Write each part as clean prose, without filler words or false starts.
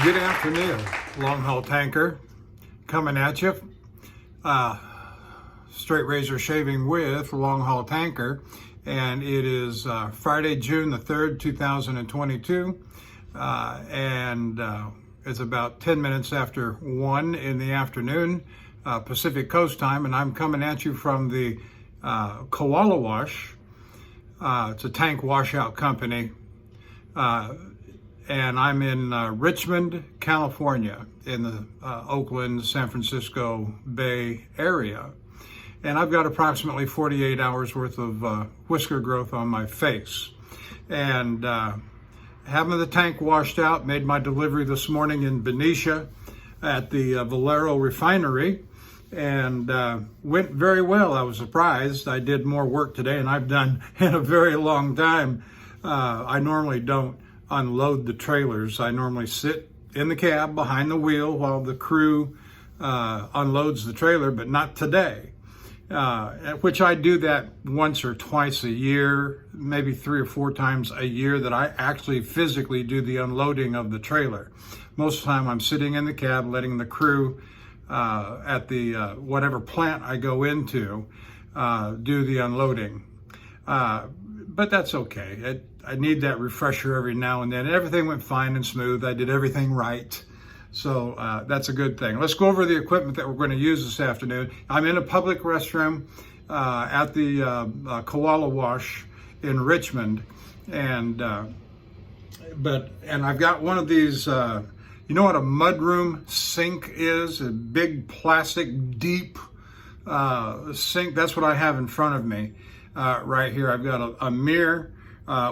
Good afternoon, Longhaultanker, coming at you. Straight razor shaving with Longhaultanker, and it is Friday, June the 3rd, 2022, and it's about 10 minutes after 1 in the afternoon, Pacific Coast time, and I'm coming at you from the Koala Wash. It's a tank washout company. And I'm in Richmond, California, in the Oakland, San Francisco Bay area. And I've got approximately 48 hours worth of whisker growth on my face. And having the tank washed out, made my delivery this morning in Benicia at the Valero refinery, and went very well. I was surprised. I did more work today than I've done in a very long time. I normally don't unload the trailers. I normally sit in the cab behind the wheel while the crew unloads the trailer, but not today. Which I do that once or twice a year, maybe 3 or 4 times a year, that I actually physically do the unloading of the trailer. Most of the time I'm sitting in the cab letting the crew at the whatever plant I go into do the unloading. But that's okay. I need that refresher every now and then. Everything went fine and smooth. I did everything right. So that's a good thing. Let's go over the equipment that we're going to use this afternoon. I'm in a public restroom at the Koala Wash in Richmond. And I've got one of these, you know what a mudroom sink is? A big plastic deep sink. That's what I have in front of me right here. I've got a mirror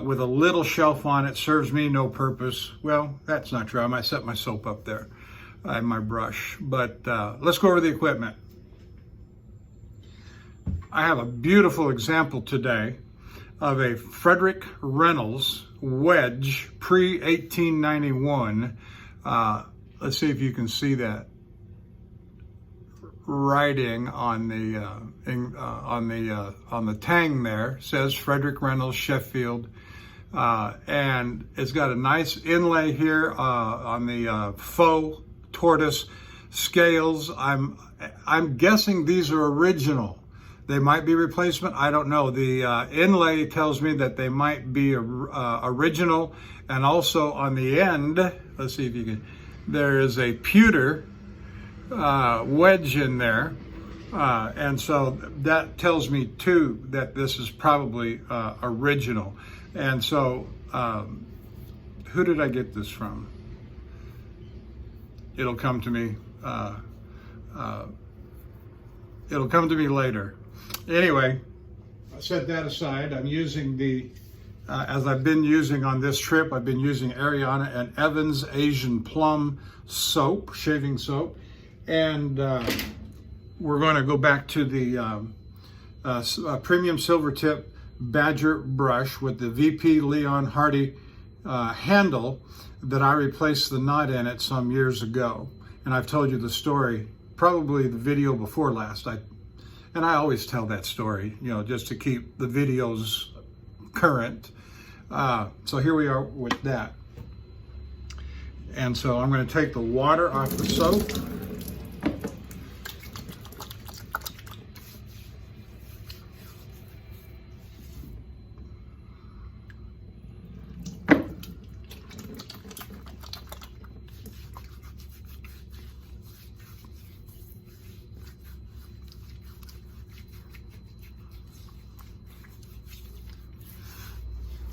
with a little shelf on it. Serves me no purpose. Well, that's not true. I might set my soap up there and my brush. But let's go over the equipment. I have a beautiful example today of a Frederick Reynolds Wedge pre-1891. Let's see if you can see that writing on the tang there. It says Frederick Reynolds, Sheffield, and it's got a nice inlay here on the faux tortoise scales. I'm guessing these are original. They might be replacement. I don't know. The inlay tells me that they might be original, and also on the end, let's see if you can. There is a pewter wedge in there, and so that tells me too that this is probably original. And so who did I get this from? It'll come to me later. Anyway, I set that aside. I'm using the as I've been using on this trip, I've been using Ariana and Evans Asian Plum soap, shaving soap. And we're going to go back to the premium Silvertip Badger brush with the VP Leon Hardy handle that I replaced the knot in it some years ago. And I've told you the story, probably the video before last. And I always tell that story, you know, just to keep the videos current. So here we are with that. And so I'm going to take the water off the soap.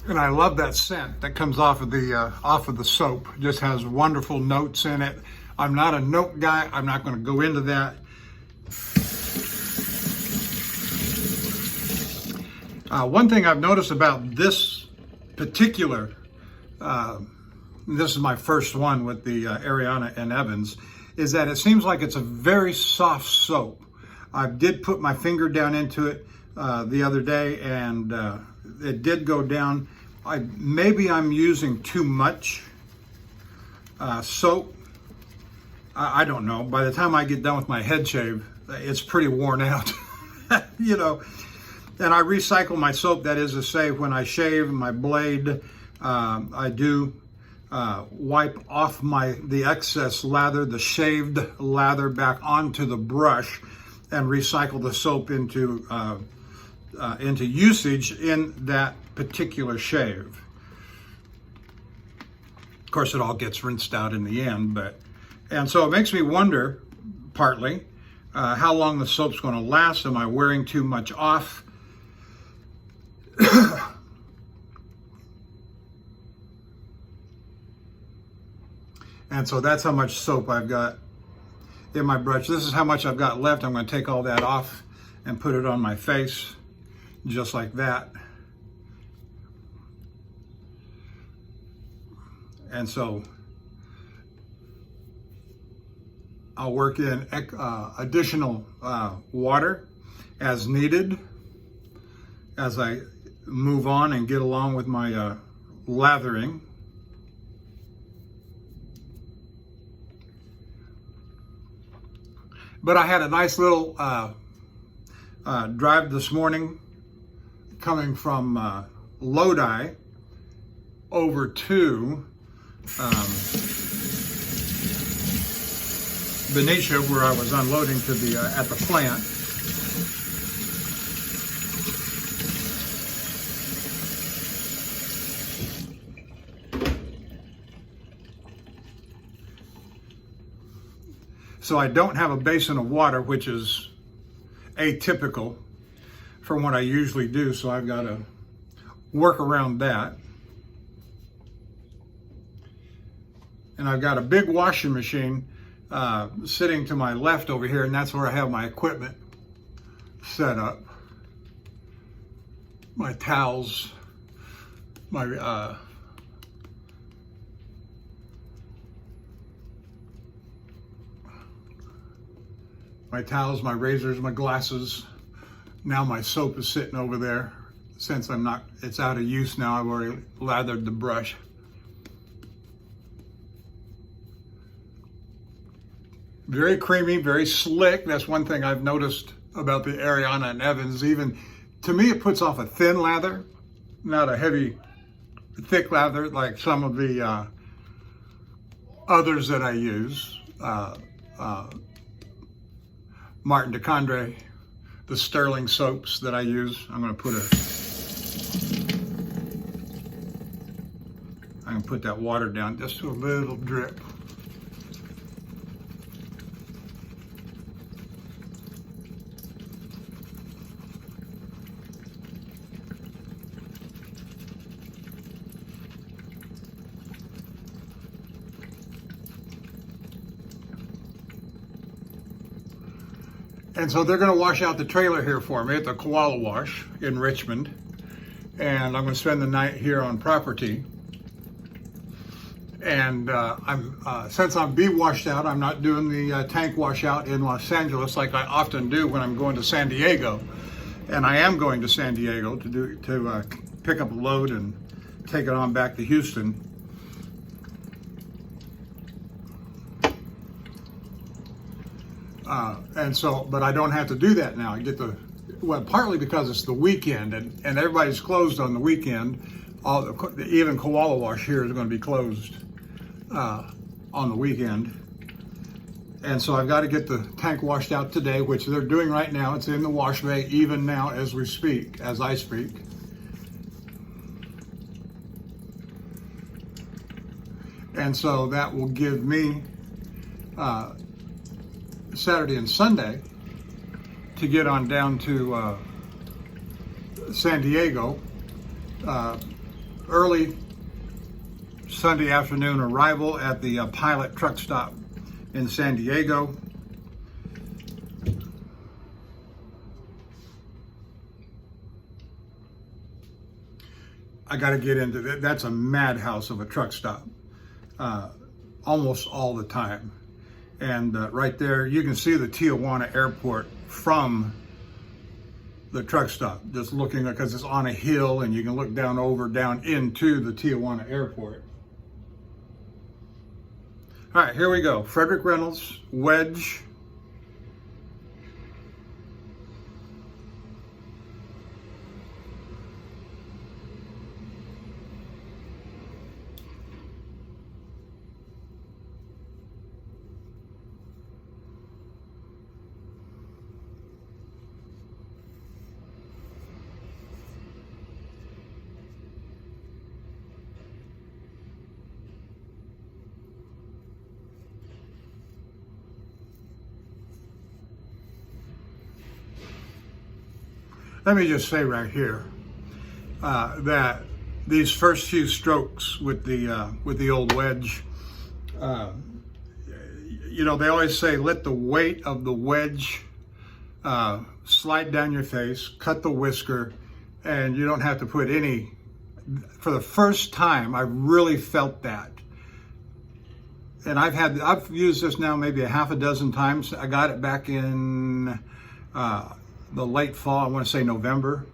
And I love that scent that comes off of the soap. It just has wonderful notes in it. I'm not a note guy. I'm not going to go into that. One thing I've noticed about this particular, this is my first one with the Ariana and Evans, is that it seems like it's a very soft soap. I did put my finger down into it the other day, and it did go down. Maybe I'm using too much soap. I don't know. By the time I get done with my head shave, it's pretty worn out, you know. And I recycle my soap. That is to say, when I shave my blade, I do wipe off the excess lather, the shaved lather, back onto the brush, and recycle the soap into usage in that particular shave. Of course, it all gets rinsed out in the end, and so it makes me wonder, partly, how long the soap's going to last. Am I wearing too much off? And so that's how much soap I've got in my brush. This is how much I've got left. I'm going to take all that off and put it on my face, just like that. And so I'll work in additional water as needed as I move on and get along with my lathering. But I had a nice little drive this morning coming from Lodi over to Benicia, where I was unloading at the plant. So I don't have a basin of water, which is atypical from what I usually do. So I've got to work around that. And I've got a big washing machine sitting to my left over here, and that's where I have my equipment set up. My towels, my towels, my razors, my glasses. Now my soap is sitting over there. Since it's out of use now, I've already lathered the brush. Very creamy, very slick. That's one thing I've noticed about the Ariana and Evans. Even to me, it puts off a thin lather, not a heavy, thick lather like some of the others that I use. Martin de Condre, the Sterling soaps that I use. I'm going to put that water down just to a little drip. And so they're going to wash out the trailer here for me at the Koala Wash in Richmond. And I'm going to spend the night here on property. And since I'm washed out, I'm not doing the tank washout in Los Angeles like I often do when I'm going to San Diego. And I am going to San Diego to pick up a load and take it on back to Houston. But I don't have to do that now. I get partly because it's the weekend and everybody's closed on the weekend. Even Koala Wash here is going to be closed on the weekend. And so I've got to get the tank washed out today, which they're doing right now. It's in the wash bay even now as I speak. And so that will give me Saturday and Sunday to get on down to San Diego. Early Sunday afternoon arrival at the Pilot truck stop in San Diego. I got to get into that. That's a madhouse of a truck stop, almost all the time. And right there, you can see the Tijuana airport from the truck stop, just looking, because it's on a hill and you can look down into the Tijuana airport. All right, here we go. Frederick Reynolds, Wedge. let me just say right here that these first few strokes with the old wedge, you know, they always say let the weight of the wedge slide down your face, cut the whisker, and you don't have to put any. For the first time, I really felt that. And I've used this now maybe a half a dozen times. I got it back in the late fall, I want to say November.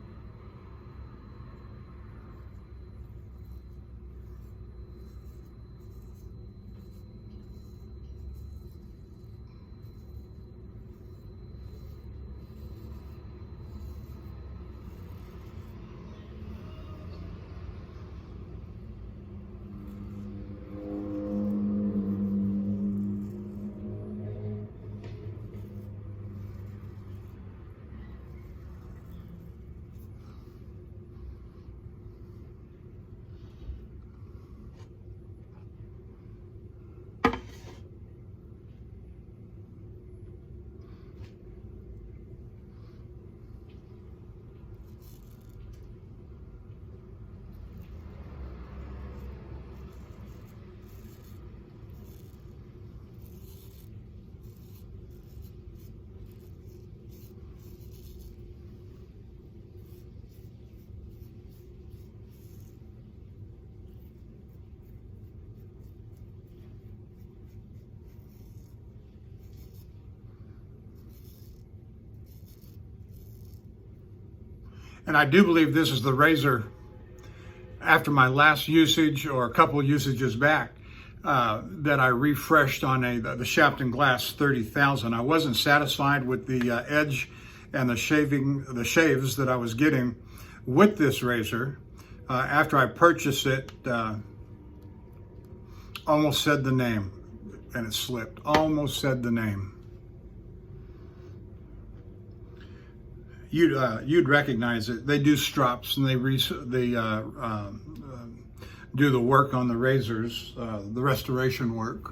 And I do believe this is the razor after my last usage or a couple of usages back that I refreshed on the Shapton Glass 30,000. I wasn't satisfied with the edge and the shaves that I was getting with this razor. After I purchased it, almost said the name and it slipped. Almost said the name. You'd recognize it. They do strops and they do the work on the razors, the restoration work.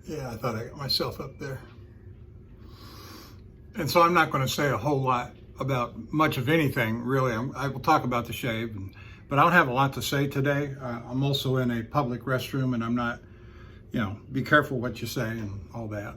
Yeah, I thought I got myself up there. And so I'm not going to say a whole lot about much of anything, really. I will talk about the shave, but I don't have a lot to say today. I'm also in a public restroom, and I'm not, you know, be careful what you say and all that.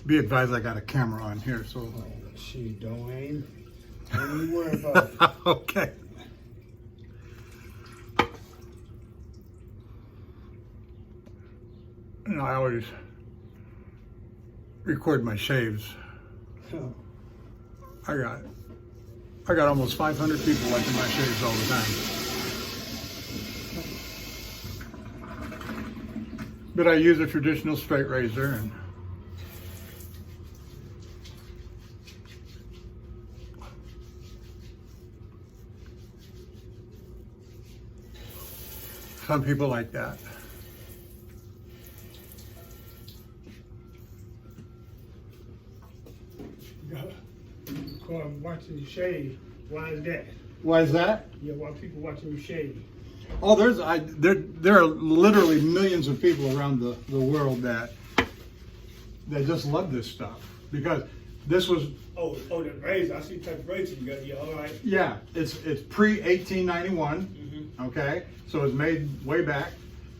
Be advised, I got a camera on here, so. Oh, she don't aim. Don't even worry about it. Okay. You know, I always record my shaves. Oh. I got I got almost 500 people watching my shaves all the time. But I use a traditional straight razor, and some people like that. Watching you shave. Why is that? Why is that? Yeah, why people watching you shave? Oh, there are literally millions of people around the world that just love this stuff, because this was. Oh, the razor. I see the type of razor you got. Yeah, all right. Yeah, it's pre 1891. Okay, so it's made way back,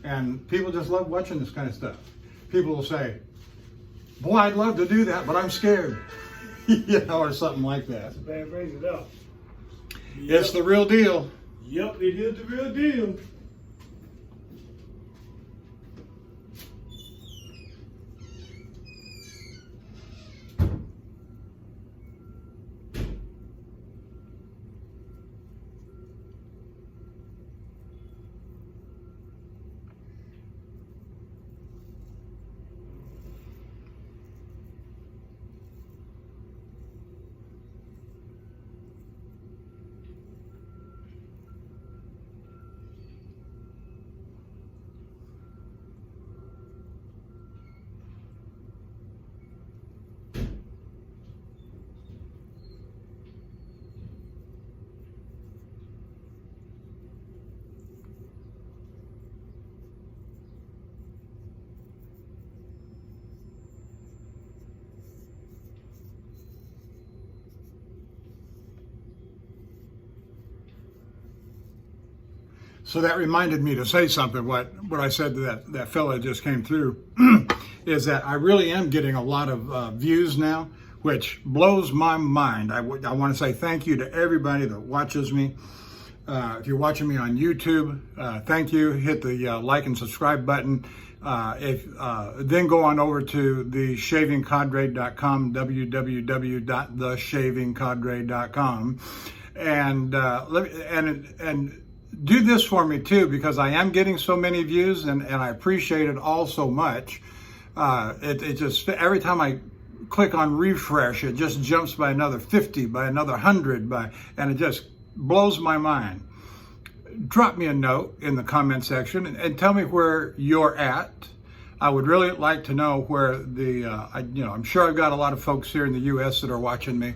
and people just love watching this kind of stuff. People will say, "Boy, I'd love to do that, but I'm scared," you know, or something like that. That's a bad razor, though. It's the real deal. Yep, it is the real deal. So that reminded me to say something. What I said to that fella just came through is that I really am getting a lot of views now, which blows my mind. I want to say thank you to everybody that watches me. If you're watching me on YouTube, thank you. Hit the like and subscribe button. Then go on over to theshavingcadre.com, www.theshavingcadre.com, and do this for me too, because I am getting so many views, and I appreciate it all so much. It just, every time I click on refresh, it just jumps by another 50, by another 100, and it just blows my mind. Drop me a note in the comment section and tell me where you're at. I would really like to know where I'm sure I've got a lot of folks here in the U.S. that are watching me,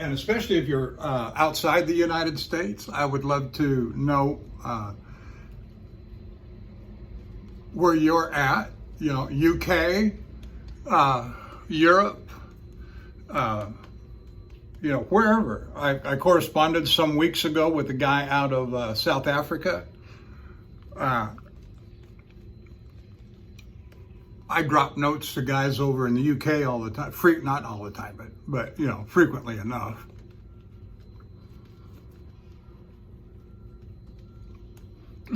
and especially if you're outside the United States, I would love to know where you're at. You know, UK, Europe, wherever. I corresponded some weeks ago with a guy out of South Africa. I drop notes to guys over in the UK all the time. Not all the time, but frequently enough.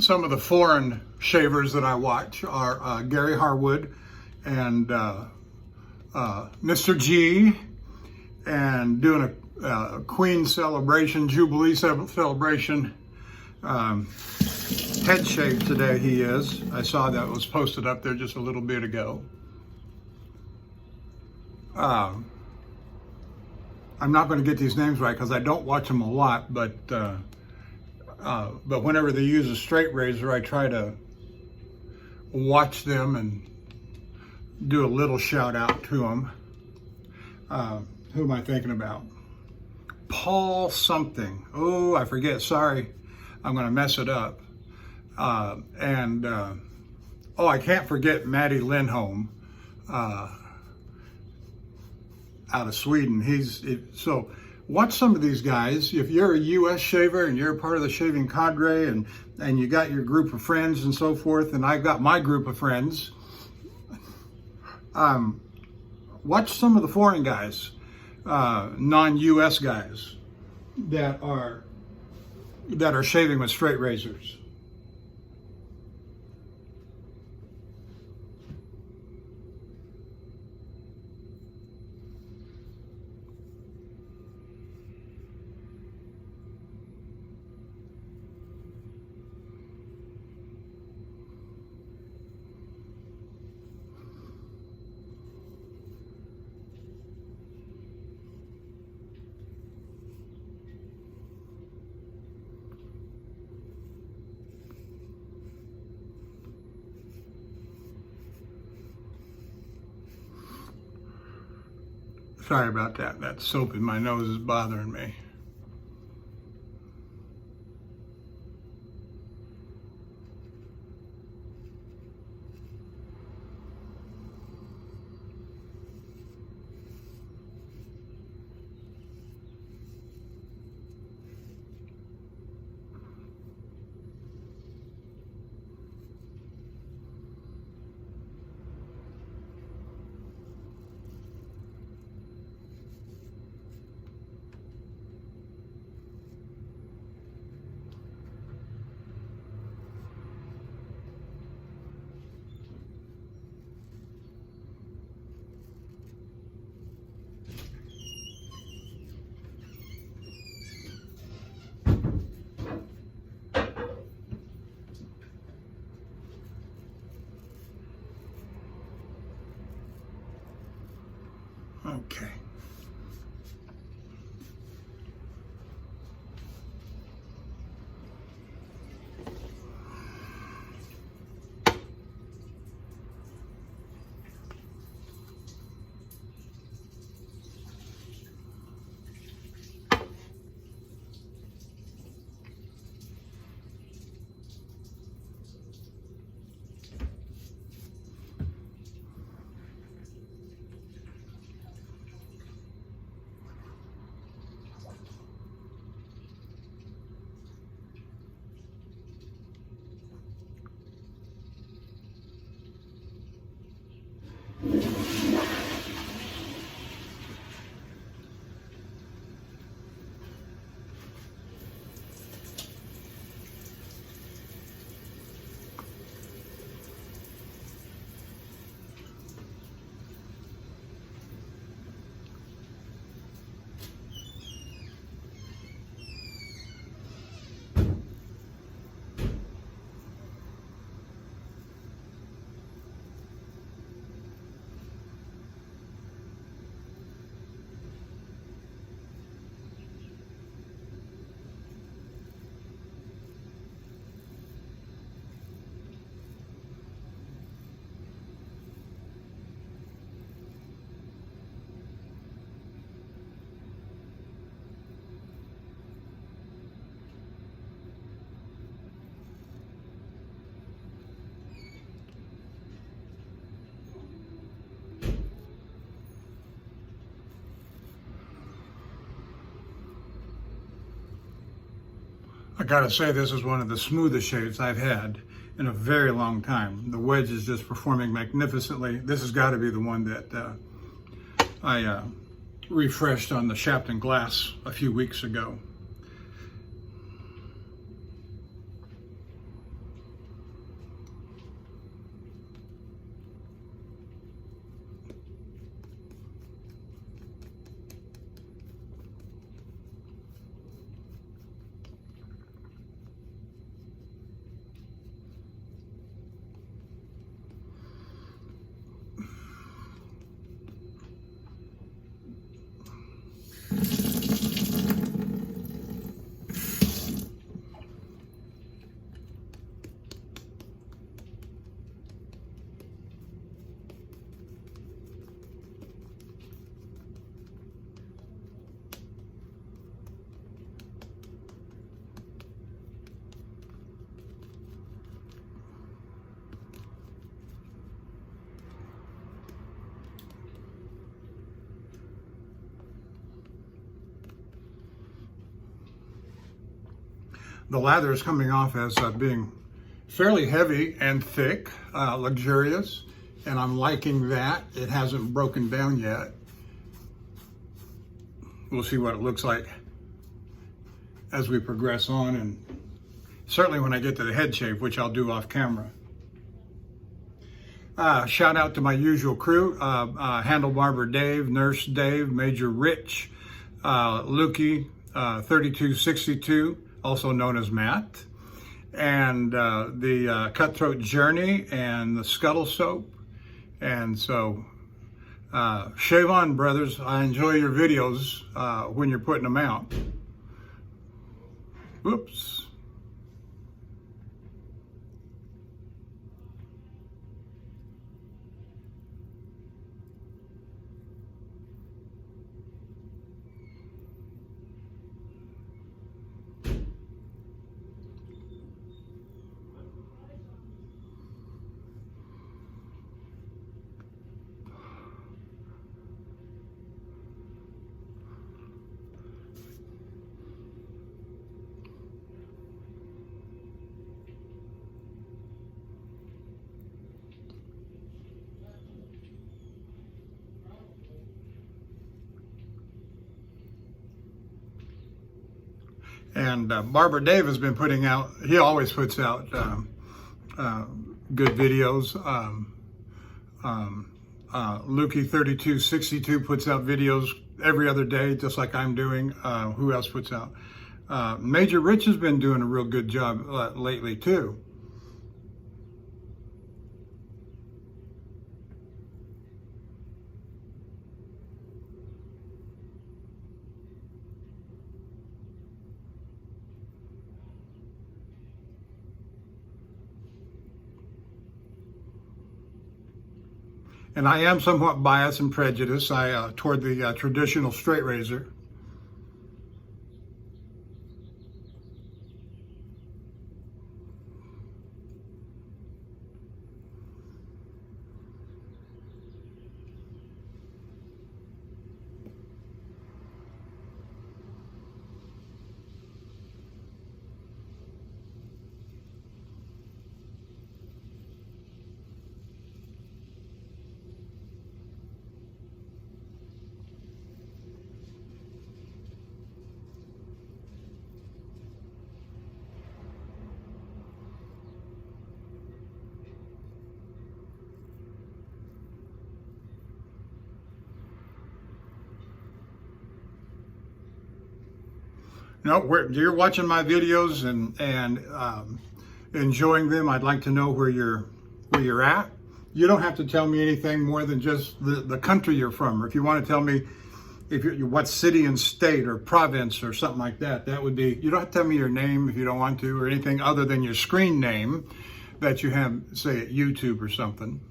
Some of the foreign shavers that I watch are Gary Harwood and Mr. G, and doing a Queen celebration, Jubilee celebration. Head shave today he is. I saw that was posted up there just a little bit ago. I'm not going to get these names right because I don't watch them a lot, but whenever they use a straight razor, I try to watch them and do a little shout out to them. Who am I thinking about? Paul something. Oh, I forget. Sorry. I'm going to mess it up. I can't forget Maddie Lindholm out of Sweden. So watch some of these guys. If you're a U.S. shaver and you're a part of the Shaving Cadre, and you got your group of friends and so forth, and I've got my group of friends, watch some of the foreign guys, non-U.S. guys that are shaving with straight razors. Sorry about that. That soap in my nose is bothering me. Okay. I gotta say, this is one of the smoothest shaves I've had in a very long time. The wedge is just performing magnificently. This has got to be the one that I refreshed on the Shapton Glass a few weeks ago. The lather is coming off as being fairly heavy and thick, luxurious, and I'm liking that. It hasn't broken down yet. We'll see what it looks like as we progress on, and certainly when I get to the head shave, which I'll do off camera. Shout out to my usual crew, Handle Barber Dave, Nurse Dave, Major Rich, Lukey, 3262, also known as Matt, and the Cutthroat Journey and the Scuttle Soap. And so, shave on, brothers. I enjoy your videos when you're putting them out. Whoops. And Barber Dave has been putting out, he always puts out good videos. Lukey3262 puts out videos every other day, just like I'm doing. Who else puts out? Major Rich has been doing a real good job lately too. And I am somewhat biased and prejudiced toward the traditional straight razor. No, you're watching my videos and enjoying them. I'd like to know where you're at. You don't have to tell me anything more than just the country you're from, or if you want to tell me what city and state or province or something like that. That would be. You don't have to tell me your name if you don't want to, or anything other than your screen name that you have, say, at YouTube or something.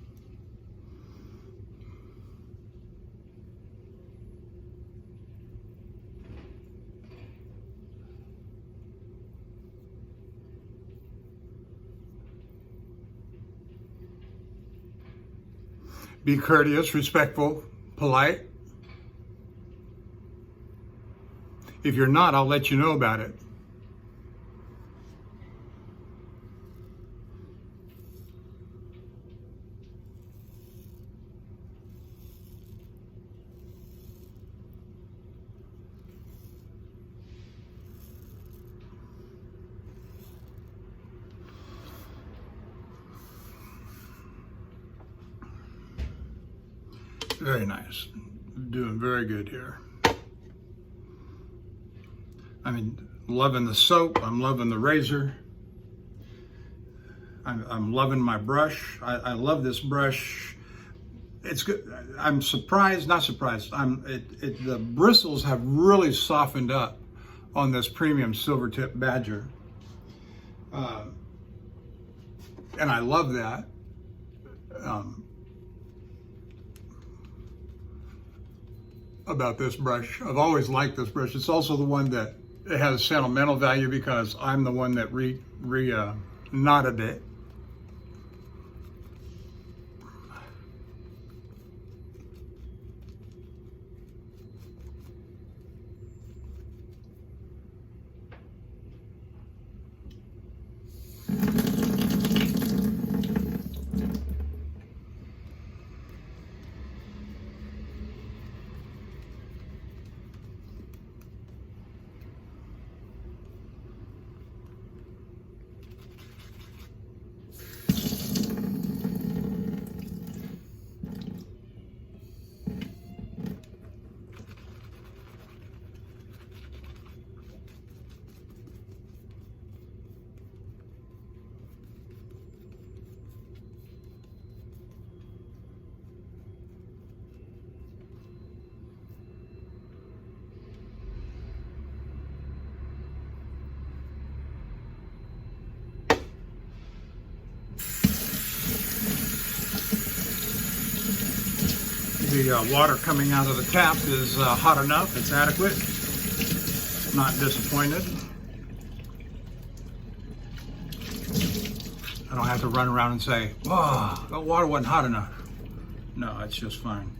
Be courteous, respectful, polite. If you're not, I'll let you know about it. Very nice. Doing very good here. I mean, loving the soap. I'm loving the razor. I'm loving my brush. I love this brush. It's good. I'm surprised, not surprised. The bristles have really softened up on this premium Silvertip Badger. And I love that. About this brush. I've always liked this brush. It's also the one that it has sentimental value because I'm the one that knotted it. The water coming out of the tap is hot enough. It's adequate. Not disappointed. I don't have to run around and say, "Oh, the water wasn't hot enough." No, it's just fine.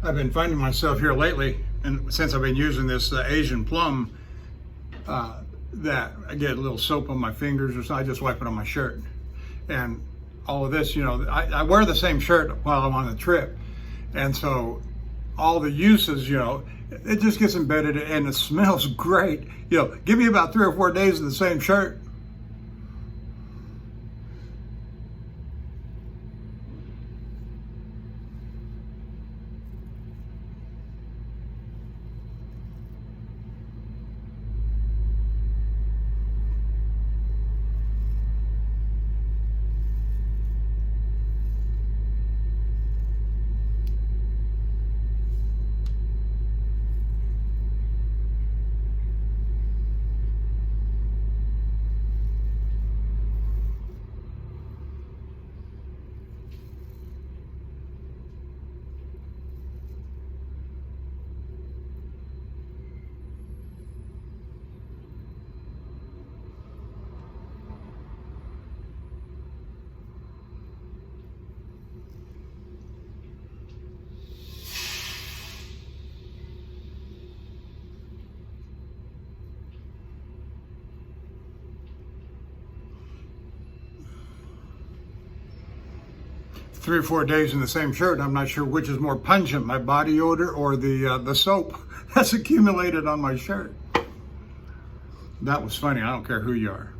I've been finding myself here lately, and since I've been using this Asian Plum, that I get a little soap on my fingers or something. I just wipe it on my shirt. And all of this, you know, I wear the same shirt while I'm on the trip. And so all the uses, you know, it just gets embedded and it smells great. You know, give me about 3 or 4 days of the same shirt. Three or 4 days in the same shirt, I'm not sure which is more pungent, my body odor or the soap that's accumulated on my shirt. That was funny. I don't care who you are.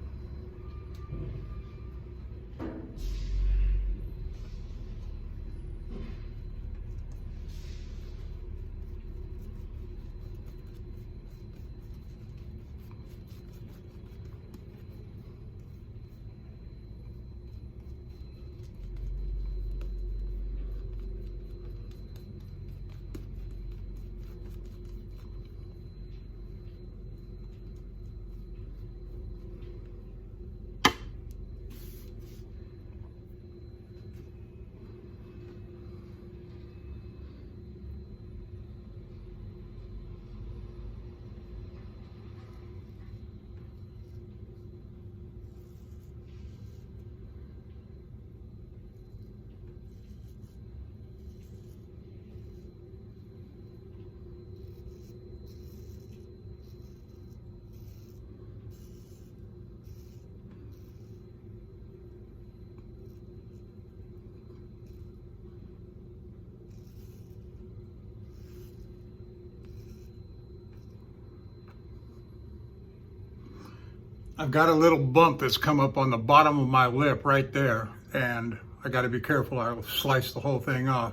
I've got a little bump that's come up on the bottom of my lip right there, and I got to be careful. I'll slice the whole thing off.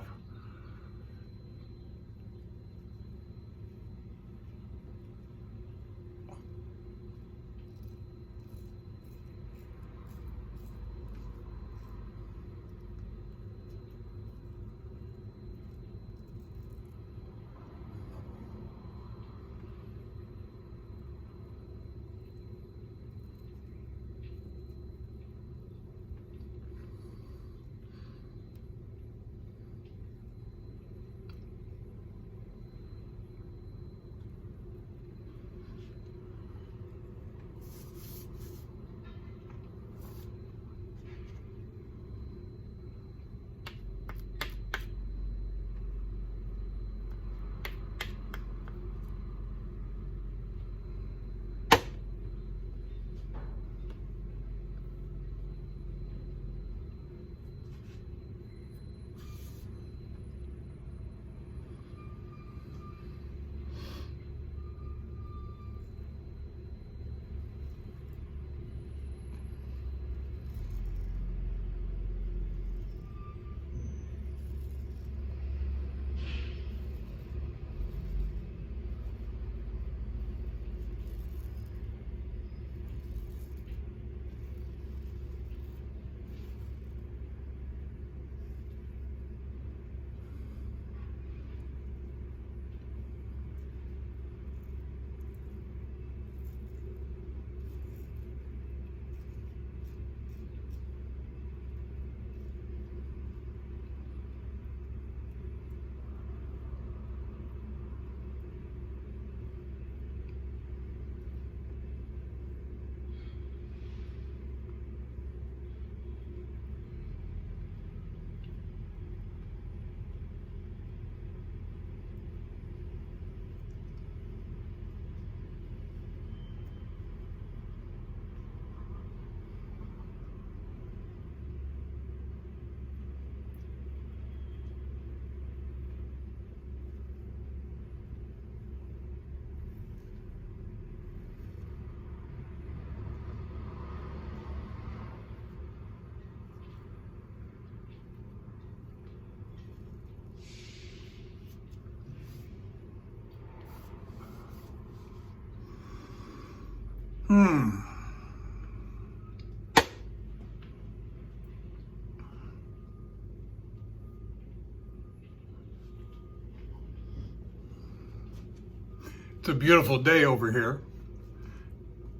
It's a beautiful day over here.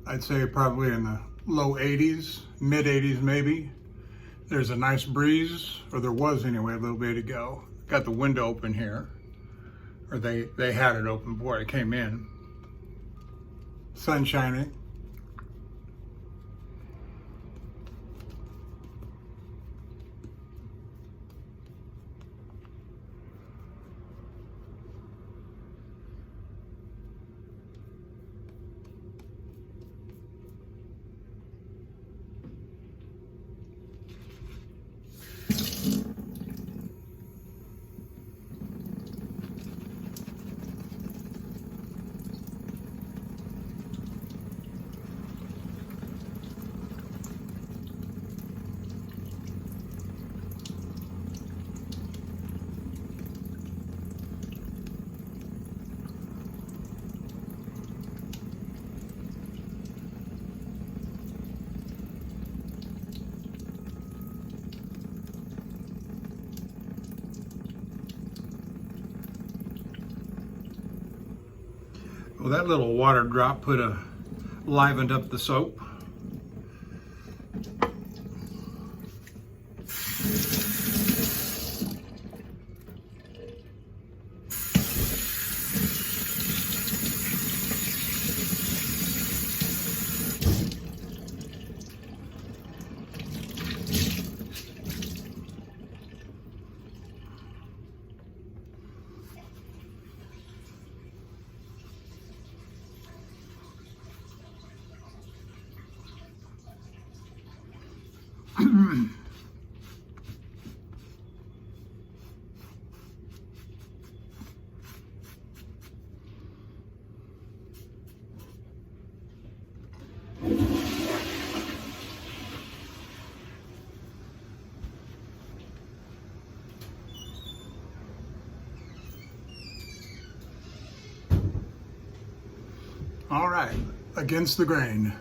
I'd say probably in the low 80s, mid 80s maybe. There's a nice breeze, or there was anyway a little bit ago. Got the window open here, or they had it open before I came in. Sun shining. Well, that little water drop livened up the soap. All right, against the grain.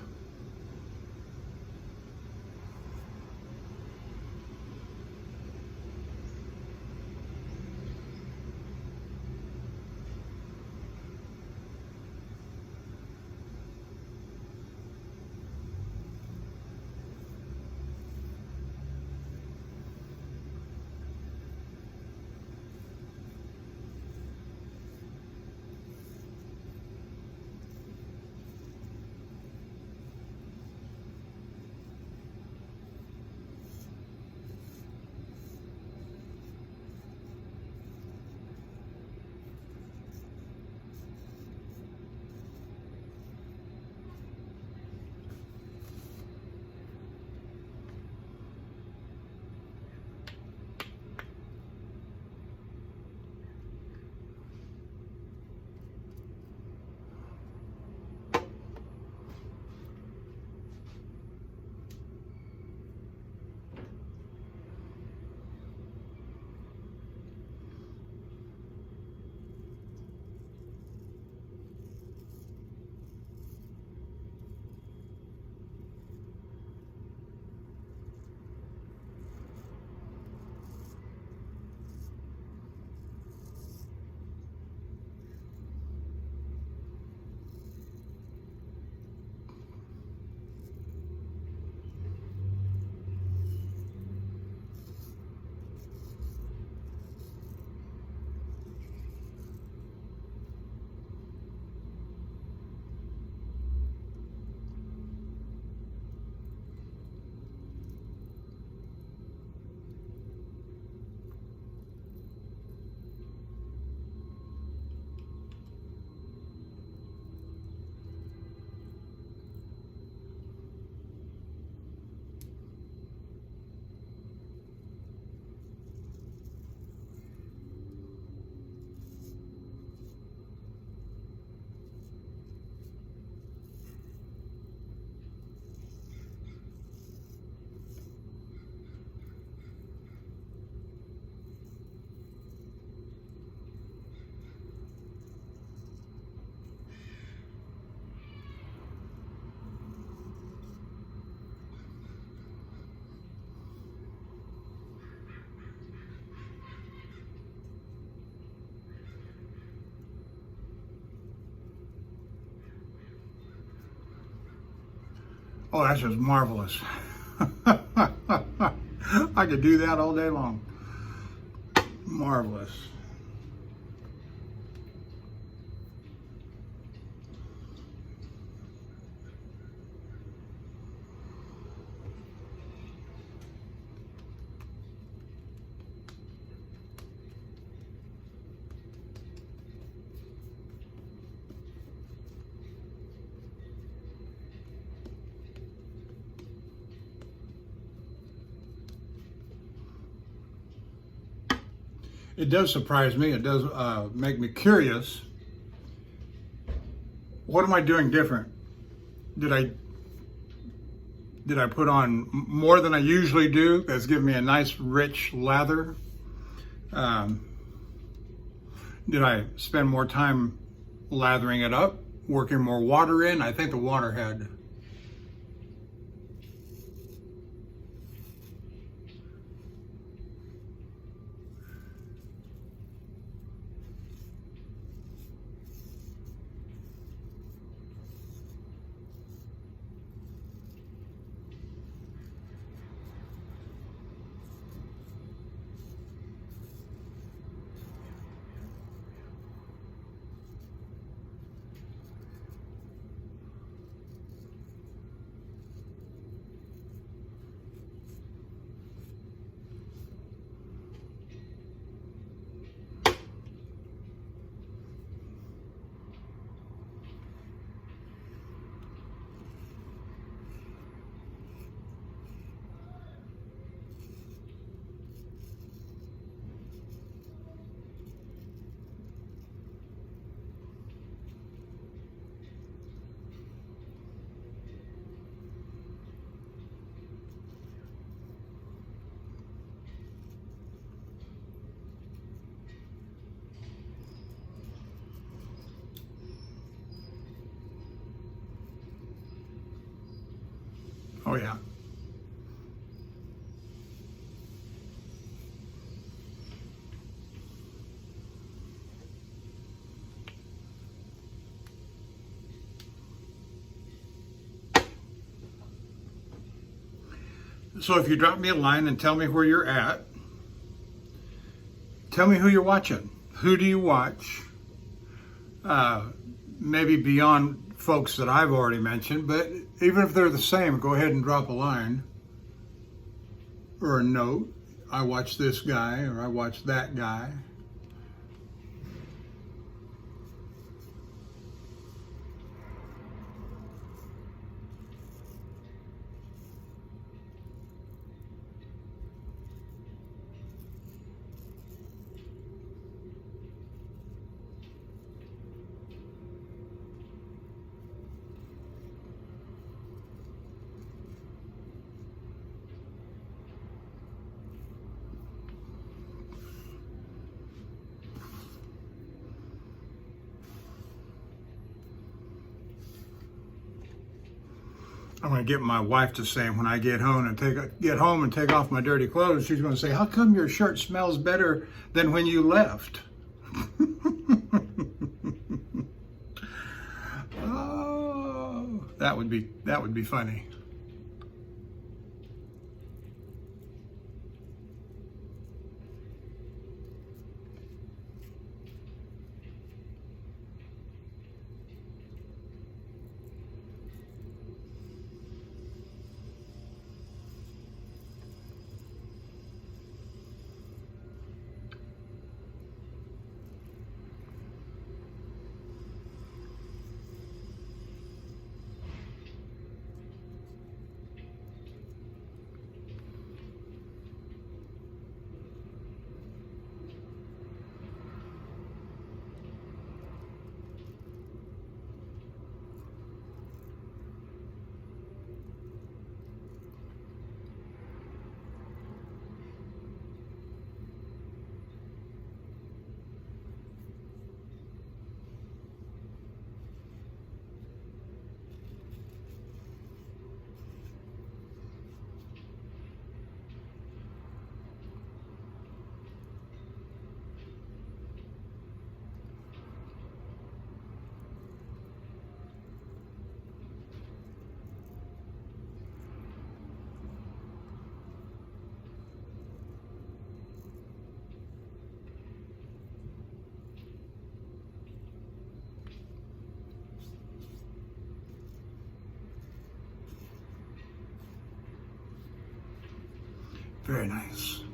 Oh, that's just marvelous. I could do that all day long. Marvelous. It does surprise me. It does make me curious. What am I doing different? Did I put on more than I usually do? That's giving me a nice rich lather. Did I spend more time lathering it up, working more water in? I think the water had oh yeah. So if you drop me a line and tell me where you're at, tell me who you're watching. Who do you watch? Maybe beyond folks that I've already mentioned, but even if they're the same, go ahead and drop a line or a note. I watch this guy or I watch that guy. I'm going to get my wife to say when I get home and take off my dirty clothes, she's going to say, "How come your shirt smells better than when you left?" Oh, that would be funny. Very nice.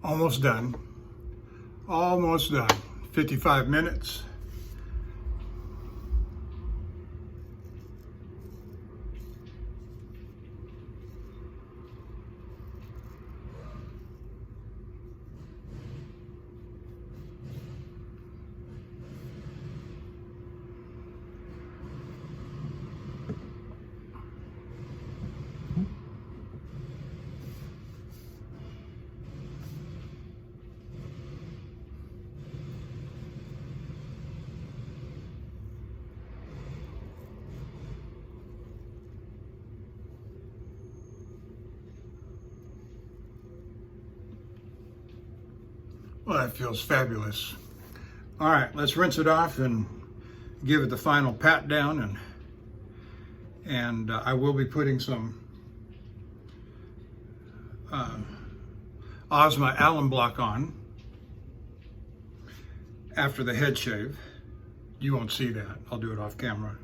Almost done. Almost done. 55 minutes. Well, that feels fabulous. All right, let's rinse it off and give it the final pat down, and I will be putting some Ozma alum block on after the head shave. You won't see that. I'll do it off camera.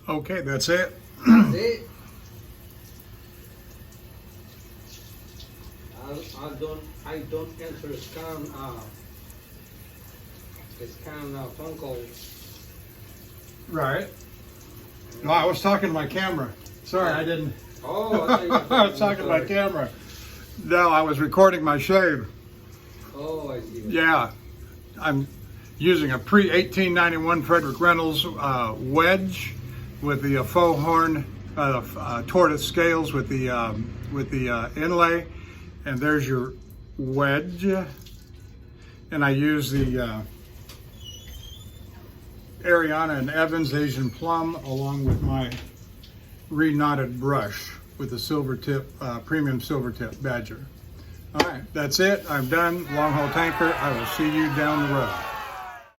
Okay, that's it. That's it. I don't enter scan phone calls. Right. No, I was talking to my camera. Sorry, I didn't. Oh, I I was talking to my camera. No, I was recording my shave. Oh, I see. Yeah, I'm using a pre-1891 Frederick Reynolds Wedge with the faux horn tortoise scales with the inlay, and there's your wedge. And I use the Ariana and Evans Asian Plum along with my re-knotted brush with the Silvertip premium Silvertip Badger. All right, that's it. I'm done. Long haul tanker. I will see you down the road.